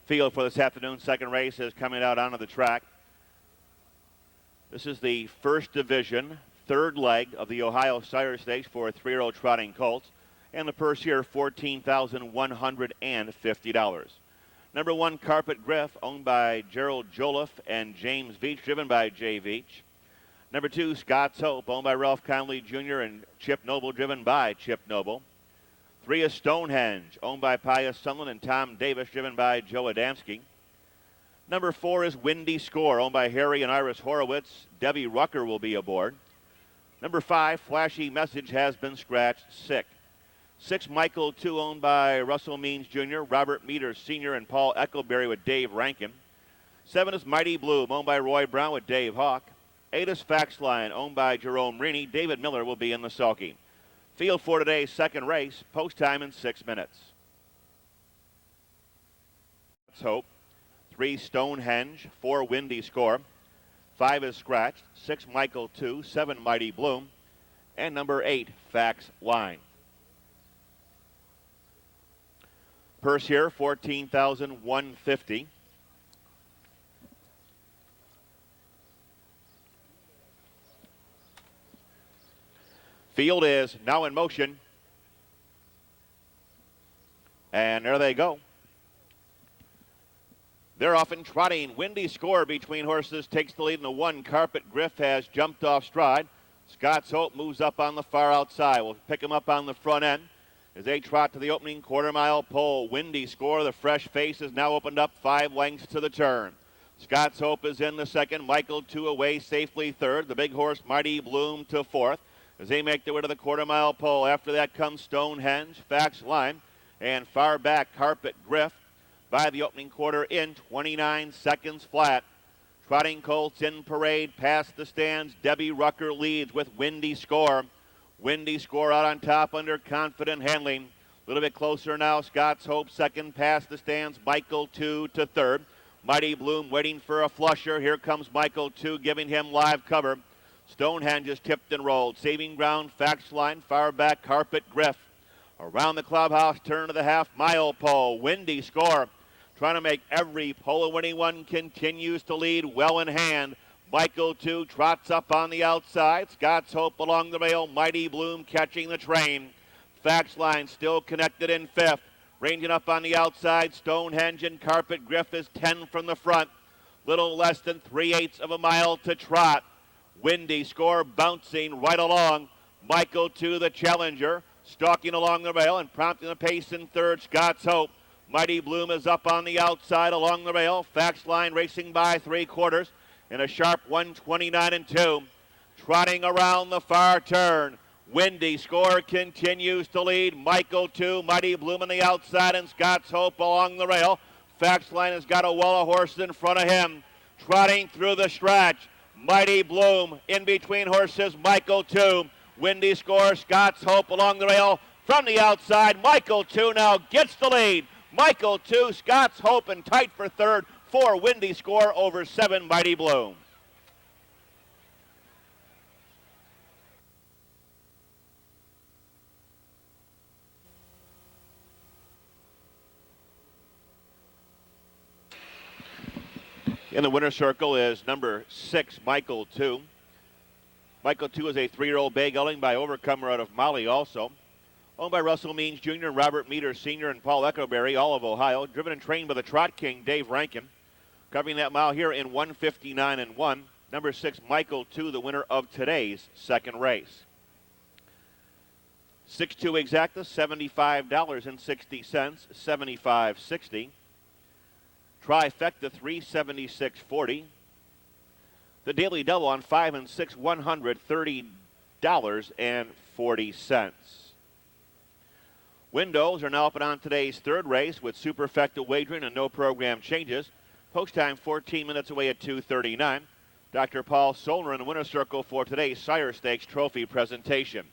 Field for this afternoon's second race is coming out onto the track. This is the first division, third leg of the Ohio Sire Stakes for 3-year-old trotting colts. And the purse here, $14,150. Number 1, Carpet Griff, owned by Gerald Joliffe and James Veach, driven by Jay Veach. Number 2, Scott's Hope, owned by Ralph Conley Jr. and Chip Noble, driven by Chip Noble. 3 is Stonehenge, owned by Pius Soehnlen and Tom Davis, driven by Joe Adamsky. Number 4 is Windy Score, owned by Harry and Iris Horowitz. Debbie Rucker will be aboard. Number 5, Flashy Message, has been scratched sick. 6, Michael 2, owned by Russell Means Jr., Robert Meter Sr., and Paul Eckelberry with Dave Rankin. 7 is Mighty Bloom, owned by Roy Brown with Dave Hawk. 8 is Fax Line, owned by Jerome Rini. David Miller will be in the sulky. Field for today's second race, post time in 6 minutes. Let's hope. 3, Stonehenge. 4, Windy Score. 5 is Scratched. 6, Michael 2. 7, Mighty Bloom. And number 8, Fax Line. Purse here, $14,150. Field is now in motion. And there they go. They're off and trotting. Windy Score between horses takes the lead in the 1. Carpet Griff has jumped off stride. Scott's Hope moves up on the far outside. We'll pick him up on the front end as they trot to the opening quarter-mile pole. Windy Score, the fresh face, has now opened up 5 lengths to the turn. Scott's Hope is in the second. Michael 2 away safely third. The big horse Mighty Bloom to fourth as they make their way to the quarter-mile pole. After that comes Stonehenge, Fax Line, and far back Carpet Griff by the opening quarter in 29 seconds flat. Trotting colts in parade past the stands. Debbie Rucker leads with Windy Score. Windy Score out on top under confident handling. A little bit closer now. Scott's Hope second past the stands. Michael 2 to third. Mighty Bloom waiting for a flusher. Here comes Michael 2 giving him live cover. Stonehenge is tipped and rolled. Saving ground, Fax Line, far back, Carpet Griff. Around the clubhouse, turn to the half-mile pole. Windy Score, trying to make every pole winning one, continues to lead well in hand. Michael 2 trots up on the outside. Scott's Hope along the rail. Mighty Bloom catching the train. Fax Line still connected in fifth. Ranging up on the outside, Stonehenge and Carpet Griff is 10 from the front. Little less than 3/8 of a mile to trot. Windy Score bouncing right along. Michael 2, the challenger, stalking along the rail and prompting the pace in third. Scott's Hope. Mighty Bloom is up on the outside along the rail. Fax Line racing by 3/4 in a sharp 1:29 2. Trotting around the far turn. Windy Score continues to lead. Michael 2, Mighty Bloom on the outside, and Scott's Hope along the rail. Fax Line has got a wall of horses in front of him. Trotting through the stretch. Mighty Bloom in between horses. Michael 2, Windy Score, Scott's Hope along the rail. From the outside, Michael 2 now gets the lead. Michael 2, Scott's Hope, and tight for third. 4, Windy Score over 7, Mighty Bloom. In the winner's circle is number 6, Michael 2. Michael 2 is a 3-year-old bay gelding by Overcomer out of Mali also. Owned by Russell Means Jr. and Robert Meter Sr. and Paul Eckelberry, all of Ohio. Driven and trained by the Trot King, Dave Rankin. Covering that mile here in 1:59 1. Number 6, Michael 2, the winner of today's second race. 6-2 exacta, $75.60, $75.60. Trifecta, $376.40. The daily double on 5 and 6, $130.40. Windows are now open on today's third race with superfecta wagering and no program changes. Post time 14 minutes away at 2:39. Dr. Paul Soehnlen in the winner's circle for today's Sire Stakes Trophy presentation.